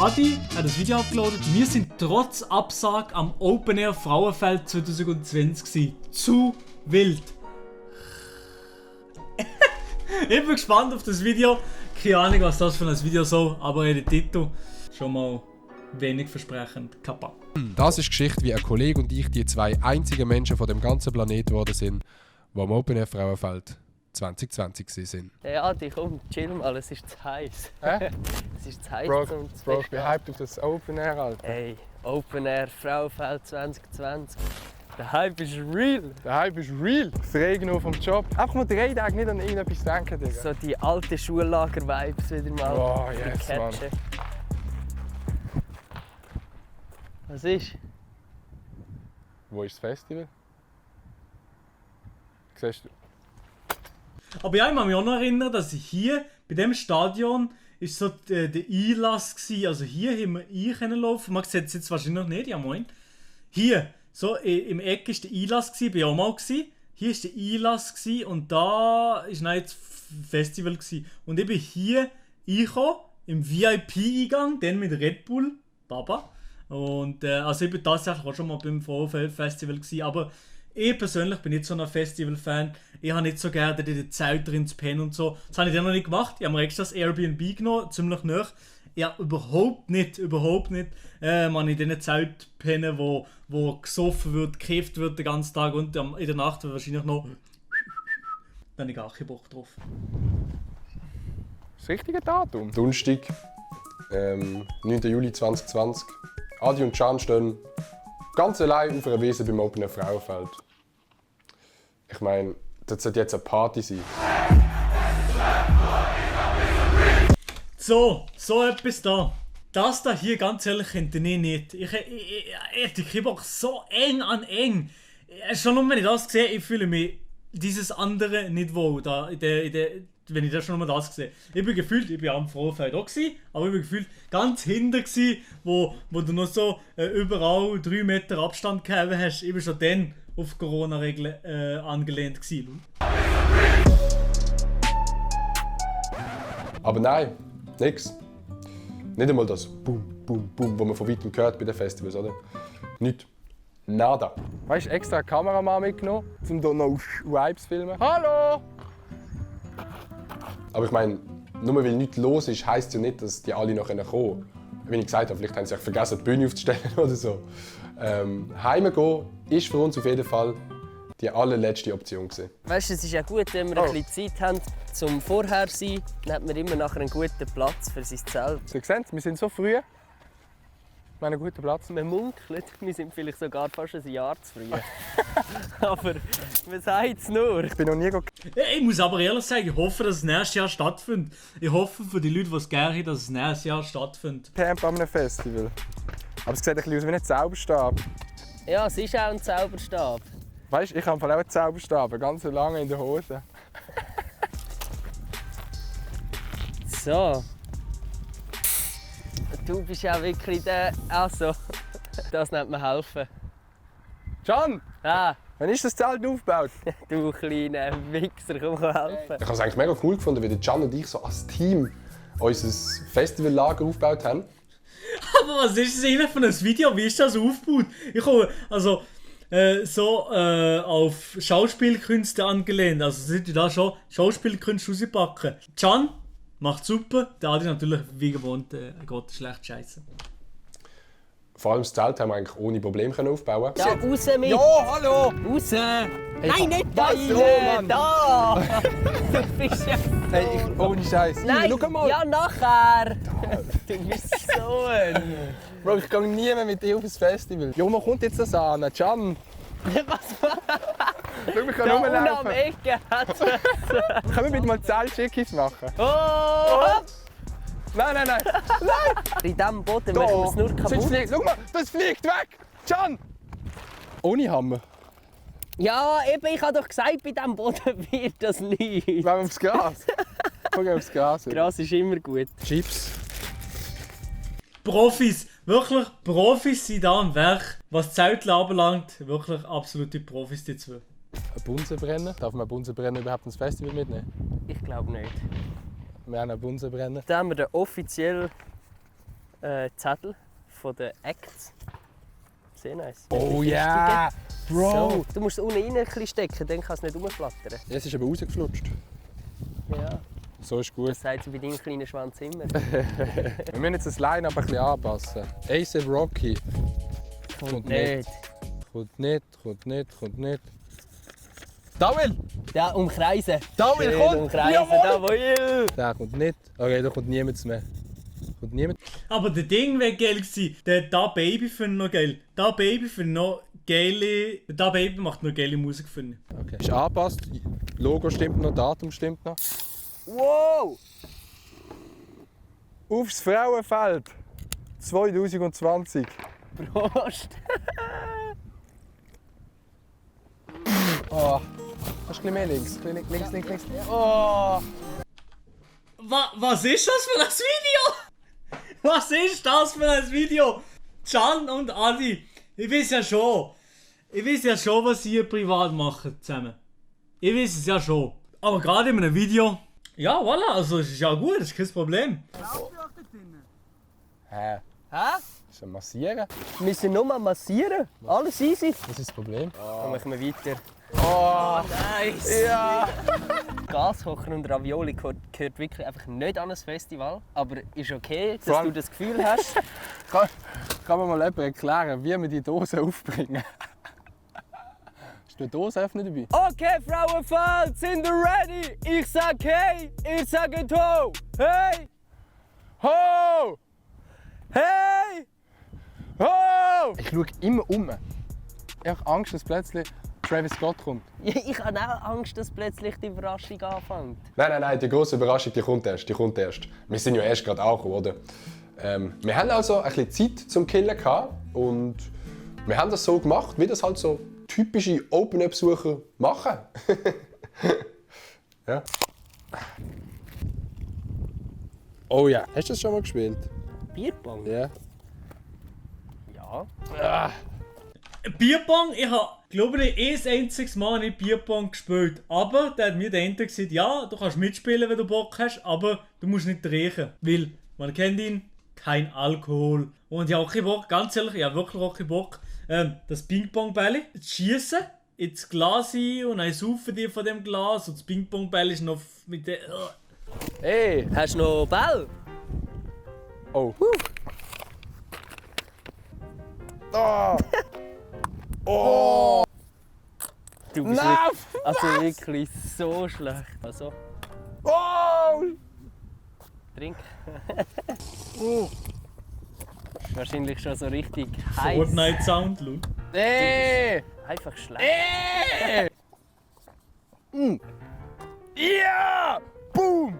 Adi hat das Video abgeladen. Wir sind trotz Absage am Open Air Frauenfeld 2020 gewesen. Zu wild. Ich bin gespannt auf das Video. Keine Ahnung, was das für ein Video soll, aber der Titel schon mal wenig versprechend. Kappa. Das ist die Geschichte, wie ein Kollege und ich die zwei einzigen Menschen von dem ganzen Planeten geworden sind, die am Open Air Frauenfeld 2020 sind. Ja, Adi, komm, chill mal, es ist zu heiß. Hä? Es ist zu heiß Bro, zum zu Bro, ich bin hyped auf das Open Air, Alter. Ey, Open Air Frauenfeld 2020. Der Hype ist real. Der Hype ist real. Frei genug vom Job. Einfach mal 3 Tage nicht an irgendetwas denken, Digga. So die alten Schullager-Vibes wieder mal. Oh, yes, Mann. catchen. Was ist? Wo ist das Festival? Siehst du? Aber ja, ich kann mich auch noch erinnern, dass hier bei diesem Stadion ist so der Einlass war. Also hier haben wir laufen. Man sieht es jetzt wahrscheinlich noch nicht, ja moin. Hier, so im Eck war der Einlass, ich war auch mal. Hier war der Einlass und da war dann das Festival. Und ich bin hier reingekommen, im VIP-Eingang, dann mit Red Bull, Baba. Und also ich bin tatsächlich auch schon mal beim Frauenfeld-Festival gewesen, aber ich persönlich bin nicht so ein Festival-Fan. Ich habe nicht so gerne in den Zelt drin zu pennen und so. Das habe ich dann noch nicht gemacht. Ich habe mir extra das Airbnb genommen, ziemlich nah. Ja, überhaupt nicht. Man in diesen Zelt pennen, wo gesoffen wird, gekifft wird den ganzen Tag und in der Nacht wird wahrscheinlich noch... Dann habe ich gar keinen Bock drauf. Das richtige Datum? Donnerstag, 9. Juli 2020. Adi und Can stehen ganz allein auf einer Wiese beim Open Air Frauenfeld. Ich meine, das sollte jetzt eine Party sein. So etwas da. Das da hier, ganz ehrlich, könnte ich nicht. Ich hätte keinen Bock, so eng an eng. Schon nur, wenn ich das sehe, ich fühle mich dieses andere nicht wohl. Da, wenn ich das schon mal das sehe. Ich bin am Frauenfeld auch gewesen, aber ich bin gefühlt ganz hinter gewesen, wo du noch so überall 3 Meter Abstand gehabt hast. Ich bin schon dann auf Corona-Regeln angelehnt gewesen. Aber nein, nix. Nicht einmal das Boom, Boom, Boom, was man von weitem hört bei den Festivals, oder? Nicht. Nada. Weißt du, extra einen Kameramann mitgenommen, um hier noch Vibes zu filmen. Hallo! Aber ich meine, nur weil nichts los ist, heisst ja nicht, dass die alle noch kommen können. Wie ich gesagt habe, vielleicht haben sie auch vergessen, die Bühne aufzustellen oder so. Heimgehen ist für uns auf jeden Fall die allerletzte Option gewesen. Weißt du, es ist ja gut, wenn wir ein bisschen Zeit haben zum Vorher sein, dann hat man immer nachher einen guten Platz für sein Zelt. Sie sehen, wir sind so früh. Wir haben einen guten Platz. Man munkelt, wir sind vielleicht sogar fast ein Jahr zu früh. Aber man sagt es nur. Ich bin noch nie Ich muss aber ehrlich sagen, ich hoffe, dass es nächstes Jahr stattfindet. Ich hoffe für die Leute, die es gerne haben, dass es nächstes Jahr stattfindet. gecampt an einem Festival. Aber es sieht ein bisschen aus wie ein Zauberstab. Ja, es ist auch ein Zauberstab. Weißt du, ich habe auch einen Zauberstab, ganz lange in der Hose. So. Du bist ja wirklich der... Also, das nennt man helfen. Can, Ah, wann ist das Zelt aufgebaut? du kleiner Wichser, komm helfen. Ich habe es eigentlich mega cool gefunden, wie der Can und ich so als Team unser Festivallager aufgebaut haben. Aber was ist das eigentlich für ein Video? Wie ist das aufgebaut? Ich komme also auf Schauspielkünste angelehnt. Also sind die da schon Schauspielkünste rauspacken. Can macht super. Der Adi natürlich wie gewohnt geht schlecht scheiße. Vor allem das Zelt haben wir eigentlich ohne Probleme aufbauen. Ja, raus mit! Ja, hallo! Raus! Nein, nicht da Was so, rein! Mann? Da! Du bist ja so... Hey, ohne Scheiß. Nein, Schau mal! ja nachher! Du bist so ein... Bro, ich gehe nie mehr mit dir auf das Festival. Ja, man kommt jetzt das an. Can, Was war schau, ich kann da unten am rumlaufen. Ecke? Können wir bitte mal Zeltschickis machen? Oh! Nein! In diesem Boden machen wir es nur Sonst kaputt. fliegt, schau mal, das fliegt weg! Can! Ohne Hammer. Ja, eben, ich habe doch gesagt, bei diesem Boden wird das nicht. Wollen wir aufs Gras? Guck aufs Gras. Gras ist immer gut. Chips. Profis, wirklich Profis sind da am Werk. Was Zelten anbelangt, wirklich absolute Profis die zwei. Ein Bunsenbrenner. Darf man einen Bunsenbrenner überhaupt ins Festival mitnehmen? Ich glaube nicht. Wir haben einen Bunsenbrenner. Dann haben wir den offiziell Zettel von den Acts. Sehr nice. Oh ja! Yeah. Bro! So, du musst es unten rein ein bisschen stecken, dann kann es nicht rumflattern. Es ist aber rausgeflutscht. Ja, So ist gut. das sagt sie bei deinem kleinen Schwanz immer. Wir müssen jetzt das Line-Up ein bisschen anpassen. A$AP Rocky. Kommt nicht. Kommt nicht. Da will! Ja, umkreisen. Da will, Schön komm! umkreisen, Jawohl! da will. Der kommt nicht. Okay, da kommt niemand mehr. Kommt niemand. Aber der Ding wäre geil gewesen. Der Da Baby finde ich noch geil. Da Baby finde ich noch geile. Da Baby macht noch geile Musik, finde ich. Okay. Ist angepasst. Logo stimmt noch, Datum stimmt noch. Wow! Aufs Frauenfeld 2020. Prost! Oh. Hast du ein bisschen mehr links? Links. Was ist das für ein Video? Was ist das für ein Video? Can und Adi, ich weiß ja schon, was ihr privat macht zusammen. Ich weiß es ja schon. Aber gerade in einem Video, ja, voilà, also es ist ja gut, das ist kein Problem. Hä? Hä? Ist ein Massieren? Wir müssen nur mal massieren. Alles easy. Was ist das Problem? Dann machen wir weiter. Oh! Nice! Ja! Gaskocher und Ravioli gehört wirklich einfach nicht an ein Festival. Aber ist okay, Vor dass allem- du das Gefühl hast. Kann mir mal jemand erklären, wie wir die Dose aufbringen? Ist eine Dose öffnen dabei? Okay, Frauenfeld, sind ihr ready? Ich sag hey, ihr sagt ho. Hey! Ho! Hey! Ho! Ich schaue immer um. Ich habe Angst, dass plötzlich Travis Scott kommt. Ja, ich habe auch Angst, dass plötzlich die Überraschung anfängt. Nein, die grosse Überraschung die kommt erst. Wir sind ja erst gerade angekommen, oder? Wir haben also ein bisschen Zeit zum Killen gehabt und wir haben das so gemacht, wie das halt so typische Open-Air-Besucher machen. Ja. Oh ja, hast du das schon mal gespielt? Bierpong? Ja. Ja. Bierpong, ich habe, glaube ich, ein einziges Mal nicht Bierpong gespielt. Aber da hat mir der Ente gesagt, ja, du kannst mitspielen, wenn du Bock hast, aber du musst nicht trinken. Weil, man kennt ihn, kein Alkohol. Und ich habe auch keinen Bock, ganz ehrlich, ich habe wirklich auch keinen Bock, das Ping-Pong-Bälle zu schießen, ins Glas ein und dann saufen die von dem Glas und das Ping-Pong-Bälle ist noch mit der... Hey! Hast du noch Ball? Oh. Oh! Oh! Du bist Nein! wirklich, also wirklich so schlecht. Also, Oh! trink. Ist wahrscheinlich schon so richtig heiß. Fortnite-Sound, Lul. Nee! Einfach schlecht. Ja! Boom!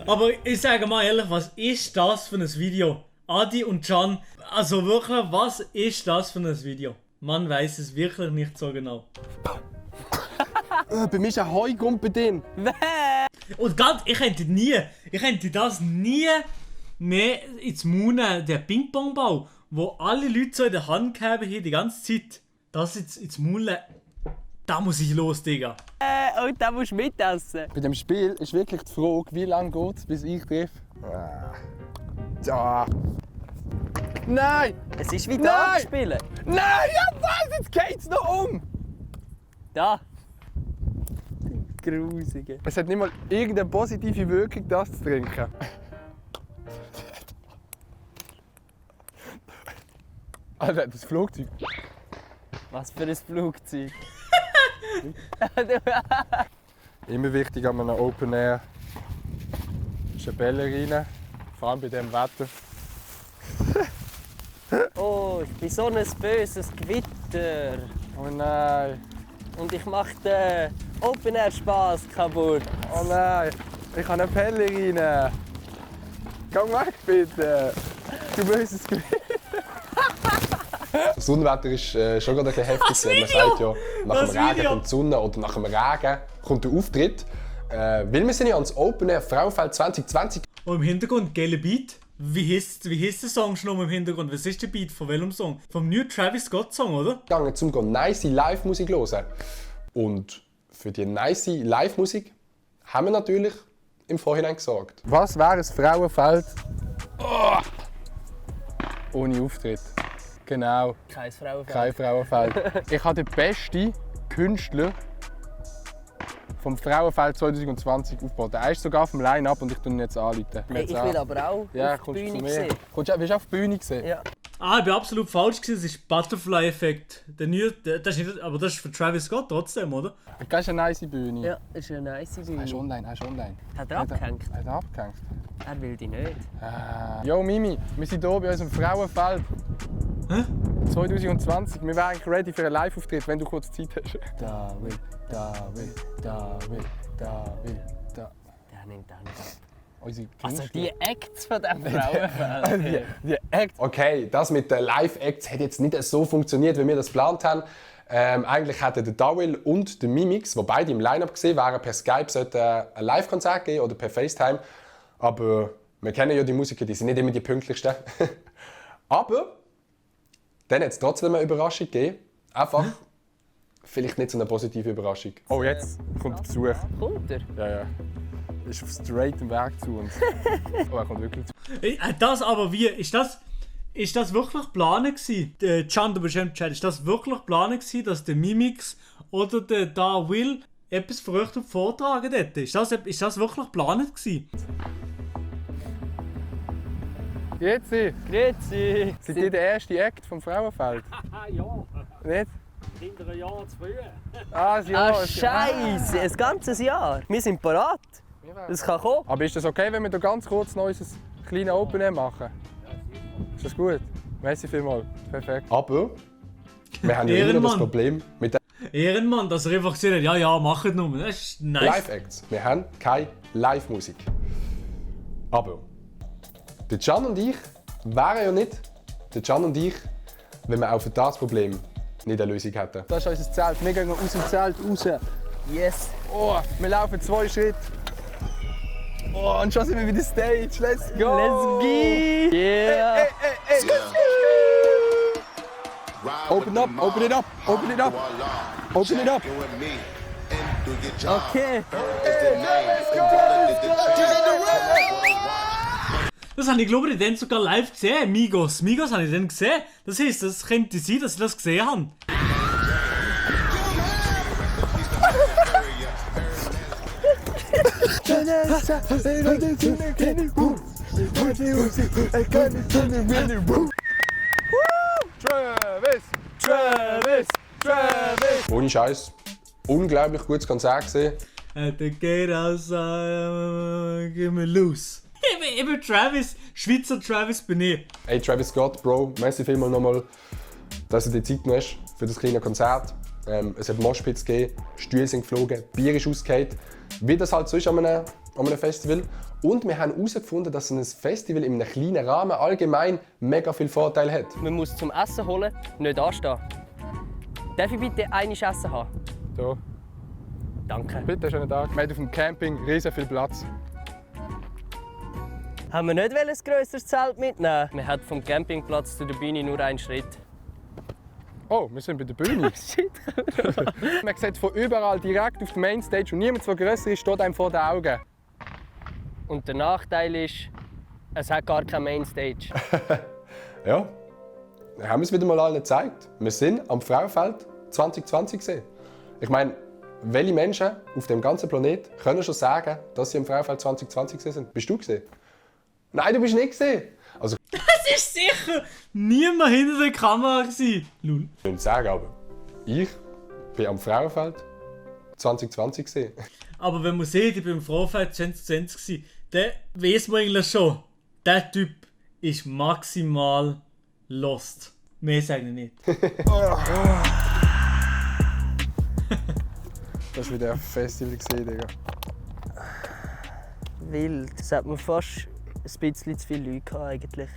Aber ich sage mal ehrlich, was ist das für ein Video? Adi und Can, also wirklich, was ist das für ein Video? Man weiß es wirklich nicht so genau. Bei mir ist ein Heugumpen drin. Und ganz, ich könnte das nie mehr ins Maul nehmen, der Ping-Pong-Ball, wo alle Leute so in der Hand gehabt haben die ganze Zeit. Das jetzt ins Maul nehmen, da muss ich los, Digga. Und da musst du mitessen. Bei dem Spiel ist wirklich die Frage, wie lange geht es, bis ich treffe. Da. Nein! Es ist wie Nein! da spielen. Nein, jawohl, jetzt geht's noch um! Da. Grusige. Es hat nicht mal irgendeine positive Wirkung, das zu trinken. Alter, das Flugzeug. Was für ein Flugzeug. Immer wichtig an einem Open Air. Ist eine Bälle rein, vor allem bei diesem Wetter. Oh, ich bin so ein böses Gewitter. Oh nein, Und ich mache den Open Air Spaß kaputt. oh nein, ich habe eine Pelle rein. Geh weg bitte, du böses Gewitter. Das Unwetter ist schon gerade ein bisschen heftig. Man sagt ja, nach dem Regen kommt die Sonne oder nach dem Regen kommt der Auftritt. Weil wir sind ja ans Open Air Frauenfeld 2020 Und im Hintergrund, geiler Beat. Wie heisst der Song schon im Hintergrund? Was ist der Beat? Von welchem Song? Vom neuen Travis Scott Song, oder? gegangen, um nice Live-Musik zu hören. Und für die nice Live-Musik haben wir natürlich im Vorhinein gesorgt. Was wäre ein Frauenfeld Ohne Auftritt. Genau. Kein Frauenfeld. Kein Frauenfeld. Ich habe den besten Künstler vom Frauenfeld 2020 aufgebaut. Er ist sogar vom Line-Up und ich tue ihn jetzt anrufen. Hey, ich will aber auch Ja, auf die kommst du Bühne zu mir? sehen. Willst du auf die Bühne sehen? Ja. Ich bin absolut falsch gewesen. Das ist Butterfly-Effekt. Das ist nicht, aber das ist für Travis Scott trotzdem, oder? Das ist eine nice Bühne. Ja, das ist eine nice Er ist Bühne. online, er ist online. Hat er abgehängt? Er hat abgehängt. Er will die nicht. Jo Mimi, wir sind hier bei unserem Frauenfeld. Hä? 2020. Wir wären eigentlich ready für einen Live-Auftritt, wenn du kurz Zeit hast. Der nimmt auch nicht ab. Unsere Also Künstler. die Acts von diesem Frauenfeld. Die Act. Okay, das mit den Live-Acts hat jetzt nicht so funktioniert, wie wir das geplant haben. Eigentlich hätten der Dawil und der Mimix, die beide im Line-Up gesehen wären, per Skype sollte ein Live-Konzert geben oder per FaceTime. Aber wir kennen ja die Musiker, die sind nicht immer die pünktlichsten. Aber dann hat es trotzdem eine Überraschung gegeben. Einfach vielleicht nicht so eine positive Überraschung. Oh, jetzt kommt Besuch. Kommt er? Ja, ja. Er ist auf straightem Weg zu uns. Oh, er kommt wirklich zu. Das aber wie? Ist das wirklich geplant gewesen? Can, du bist im Chat. Ist das wirklich geplant gewesen, dass der Mimix oder der Da Will etwas für euch vortragen dort? Ist das wirklich geplant gewesen? Grüezi. Grüezi. Seid ihr der erste Act vom Frauenfeld? Ja, Nicht? hinter ein Jahr zu früh. Ah, das Jahr. Ah, Scheiße, ein ganzes Jahr. Wir sind parat. Das kann kommen. Aber ist das okay, wenn wir da ganz kurz noch unser kleines Open Air machen? Ist das gut? Merci vielmals. Perfekt. Aber wir haben ja immer noch das Ehrenmann. Problem mit den Ehrenmann, dass er einfach gesagt hat, ja, macht nur. Das ist nice. Live-Acts. Wir haben keine Live-Musik. Aber der Can und ich wären ja nicht der Can und ich, wenn wir auch für das Problem nicht eine Lösung hätten. Das ist unser Zelt. Wir gehen aus dem Zelt raus. Yes. Oh, wir laufen 2 Schritte. Oh, und schon sind wir wieder Stage. Let's go! Let's go! Yeah! Open up, open it up, open it up, open it up. Okay. Das habe ich glaube ich dann sogar live gesehen. Migos habe ich dann gesehen. Das heisst, das könnte sein, dass ich das gesehen habe. Travis, Travis, Travis. Ohne Scheiß. Unglaublich gutes Konzert gesehen. The gate outside, give me loose. Ich bin Travis, Schweizer Travis bin ich. Hey Travis Scott, Bro, merci vielmals nochmal, dass du dir Zeit genommen hast für das kleine Konzert. Es hat Moshpits gegeben, Stühle sind geflogen, Bier ist ausgefallen. Wie das halt so ist an einem Festival. Und wir haben herausgefunden, dass ein Festival in einem kleinen Rahmen allgemein mega viel Vorteile hat. Man muss zum Essen holen nicht anstehen. Darf ich bitte einiges Essen haben? So, Danke. bitte, schönen Tag. Wir haben auf dem Camping riesen viel Platz. Haben wir nicht ein grösseres Zelt mitnehmen? Man hat vom Campingplatz zu der Bühne nur einen Schritt. Oh, wir sind bei der Bühne. Shit. Man sieht von überall direkt auf die Mainstage und niemand, der grösser ist, steht einem vor den Augen. Und der Nachteil ist, es hat gar keine Mainstage. Ja, dann haben wir es wieder mal allen gezeigt. Wir sind am Frauenfeld 2020 gesehen. Ich meine, welche Menschen auf dem ganzen Planet können schon sagen, dass sie am Frauenfeld 2020 gesehen sind? Bist du gesehen? Nein, du bist nicht gesehen. Also, Es ist sicher niemand hinter der Kamera gewesen. Lul. ich will nicht sagen, aber ich bin am Frauenfeld 2020 gesehen. Aber wenn man sieht, ich bin im Frauenfeld 2020 gewesen, dann weiss man eigentlich schon, der Typ ist maximal lost. Mehr sage ich nicht. Das war wieder ein Festival, Digga. Wild. Es hat mir fast ein bisschen zu viele Leute gehabt, eigentlich.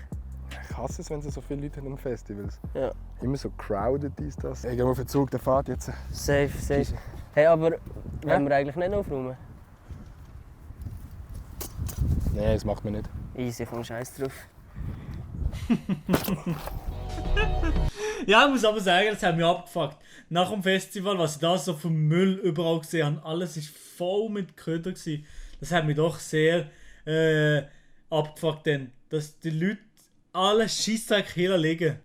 Ich hasse es, wenn es so viele Leute haben an Festivals. Ja. Immer so crowded ist das. Ich gehe mal auf den Zug, der fährt jetzt. Safe, safe. Hey, aber wollen wir eigentlich nicht aufräumen? Nein, das macht man nicht. Easy, komm Scheiß drauf. Ja, ich muss aber sagen, das hat mich abgefuckt. Nach dem Festival, was ich da so vom Müll überall gesehen habe, alles war voll mit Köder gewesen. Das hat mich doch sehr abgefuckt denn. dass die Leute alle Scheissdreck hier legen.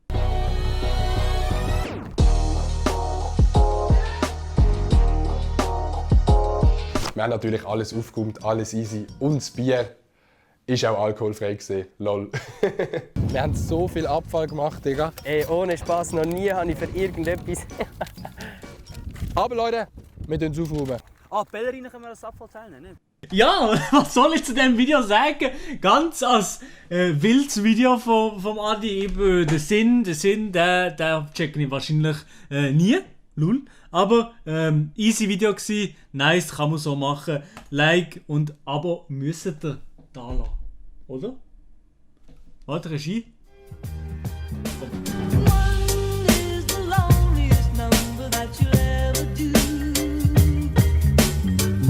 Wir haben natürlich alles aufgeräumt, alles easy. Und das Bier ist auch alkoholfrei gewesen. Lol. Wir haben so viel Abfall gemacht, Digga. Ey, ohne Spaß, noch nie habe ich für irgendetwas. Aber Leute, wir tun es aufräumen. Ah, die Bällerinen können wir als Abfall zählen, nicht? Ja, was soll ich zu dem Video sagen? Ganz als wildes Video vom Adi eben. Der Sinn, der checken ich wahrscheinlich nie. Lul. Aber easy Video gsi, nice, kann man so machen. Like und Abo müsstet ihr da lassen. Oder? Warte, Regie.